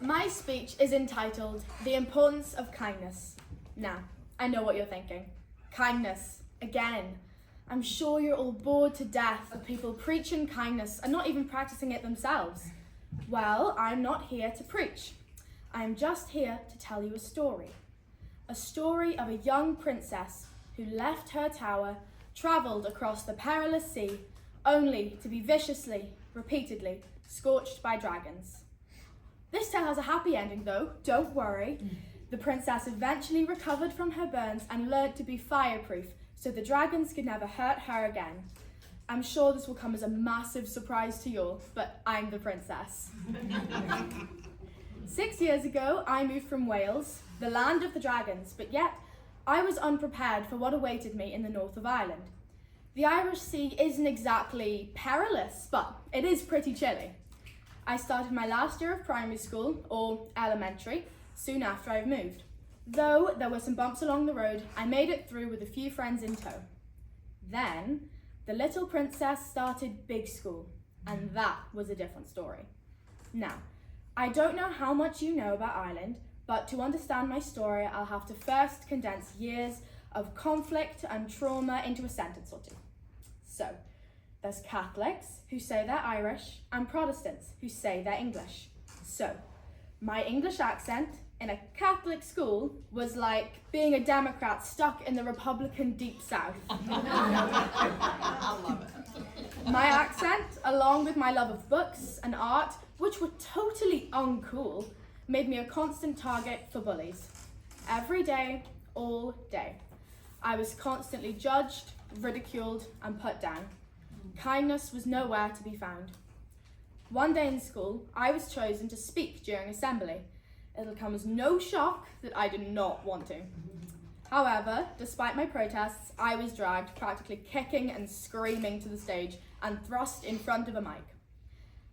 My speech is entitled The Importance of Kindness. Now, I know what you're thinking. Kindness, again. I'm sure you're all bored to death of people preaching kindness and not even practicing it themselves. Well, I'm not here to preach. I'm just here to tell you a story. A story of a young princess who left her tower, travelled across the perilous sea, only to be viciously, repeatedly, scorched by dragons. This tale has a happy ending though, don't worry. The princess eventually recovered from her burns and learned to be fireproof so the dragons could never hurt her again. I'm sure this will come as a massive surprise to you all, but I'm the princess. 6 years ago, I moved from Wales, the land of the dragons, but yet I was unprepared for what awaited me in the north of Ireland. The Irish Sea isn't exactly perilous, but it is pretty chilly. I started my last year of primary school, or elementary, soon after I moved. Though there were some bumps along the road, I made it through with a few friends in tow. Then, the little princess started big school, and that was a different story. Now, I don't know how much you know about Ireland, but to understand my story, I'll have to first condense years of conflict and trauma into a sentence or two. So, there's Catholics who say they're Irish and Protestants who say they're English. So, my English accent in a Catholic school was like being a Democrat stuck in the Republican Deep South. I love it. My accent, along with my love of books and art, which were totally uncool, made me a constant target for bullies. Every day, all day. I was constantly judged, ridiculed, and put down. Kindness was nowhere to be found. One day in school, I was chosen to speak during assembly. It'll come as no shock that I did not want to. However, despite my protests, I was dragged, practically kicking and screaming to the stage and thrust in front of a mic.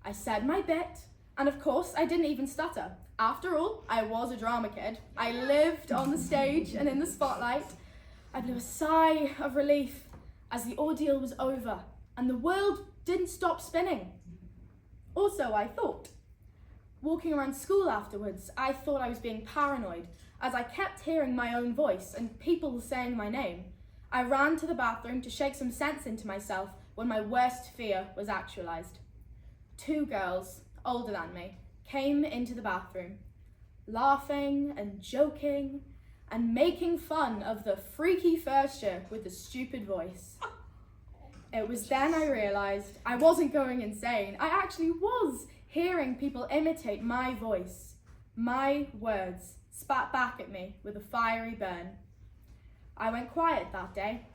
I said my bit, and of course, I didn't even stutter. After all, I was a drama kid. I lived on the stage and in the spotlight. I blew a sigh of relief as the ordeal was over and the world didn't stop spinning. Also, I thought. Walking around school afterwards, I thought I was being paranoid as I kept hearing my own voice and people saying my name. I ran to the bathroom to shake some sense into myself when my worst fear was actualized. 2 girls, older than me, came into the bathroom, laughing and joking and making fun of the freaky first year with the stupid voice. It was then I realized I wasn't going insane. I actually was hearing people imitate my voice, my words, spat back at me with a fiery burn. I went quiet that day.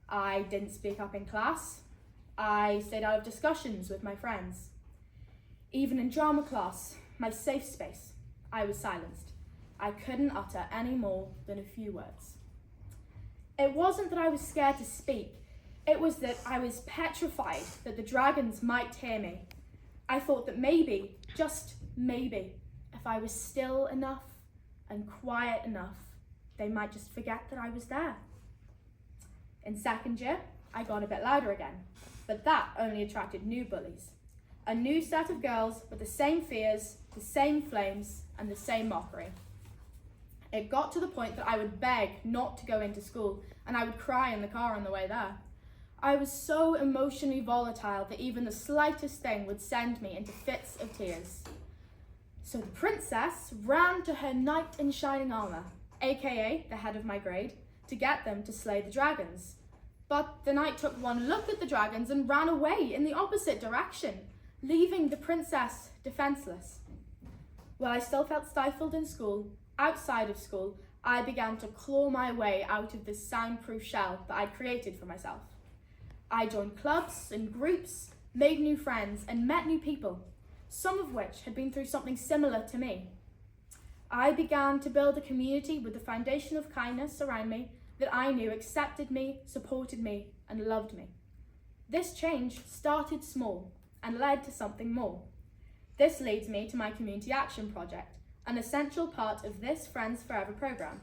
I didn't speak up in class. I stayed out of discussions with my friends. Even in drama class, my safe space, I was silenced. I couldn't utter any more than a few words. It wasn't that I was scared to speak. It was that I was petrified that the dragons might hear me. I thought that maybe, just maybe, if I was still enough and quiet enough, they might just forget that I was there. In second year, I got a bit louder again, but that only attracted new bullies. A new set of girls with the same fears, the same flames, and the same mockery. It got to the point that I would beg not to go into school, and I would cry in the car on the way there. I was so emotionally volatile that even the slightest thing would send me into fits of tears. So the princess ran to her knight in shining armour, aka the head of my grade, to get them to slay the dragons. But the knight took one look at the dragons and ran away in the opposite direction, leaving the princess defenceless. While I still felt stifled in school, outside of school, I began to claw my way out of this soundproof shell that I'd created for myself. I joined clubs and groups, made new friends, and met new people, some of which had been through something similar to me. I began to build a community with the foundation of kindness around me that I knew accepted me, supported me, and loved me. This change started small and led to something more. This leads me to my community action project, an essential part of this Friends Forever programme.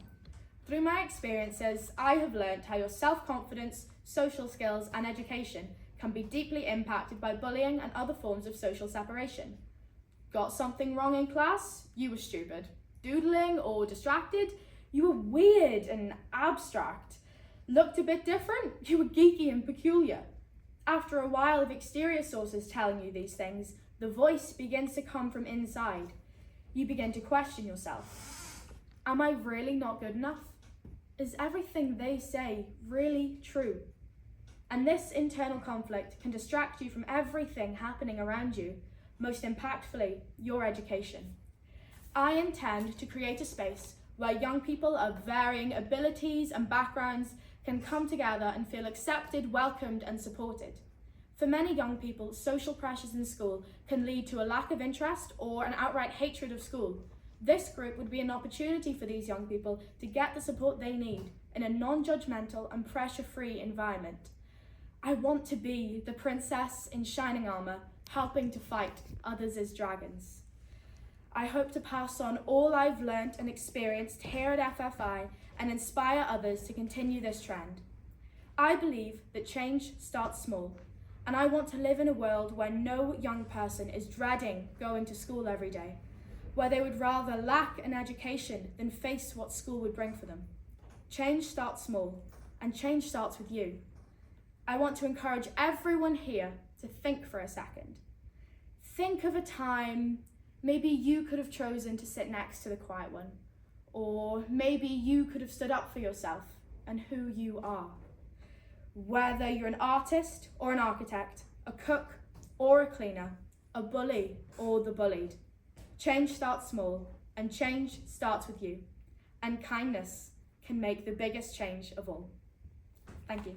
Through my experiences, I have learned how your self-confidence, social skills, and education can be deeply impacted by bullying and other forms of social separation. Got something wrong in class? You were stupid. Doodling or distracted? You were weird and abstract. Looked a bit different? You were geeky and peculiar. After a while of exterior sources telling you these things, the voice begins to come from inside. You begin to question yourself. Am I really not good enough? Is everything they say really true? And this internal conflict can distract you from everything happening around you, most impactfully, your education. I intend to create a space where young people of varying abilities and backgrounds can come together and feel accepted, welcomed, and supported. For many young people, social pressures in school can lead to a lack of interest or an outright hatred of school. This group would be an opportunity for these young people to get the support they need in a non-judgmental and pressure-free environment. I want to be the princess in shining armor, helping to fight others as dragons. I hope to pass on all I've learnt and experienced here at FFI and inspire others to continue this trend. I believe that change starts small, and I want to live in a world where no young person is dreading going to school every day, where they would rather lack an education than face what school would bring for them. Change starts small, and change starts with you. I want to encourage everyone here to think for a second. Think of a time maybe you could have chosen to sit next to the quiet one, or maybe you could have stood up for yourself and who you are. Whether you're an artist or an architect, a cook or a cleaner, a bully or the bullied, change starts small, and change starts with you. And kindness can make the biggest change of all. Thank you.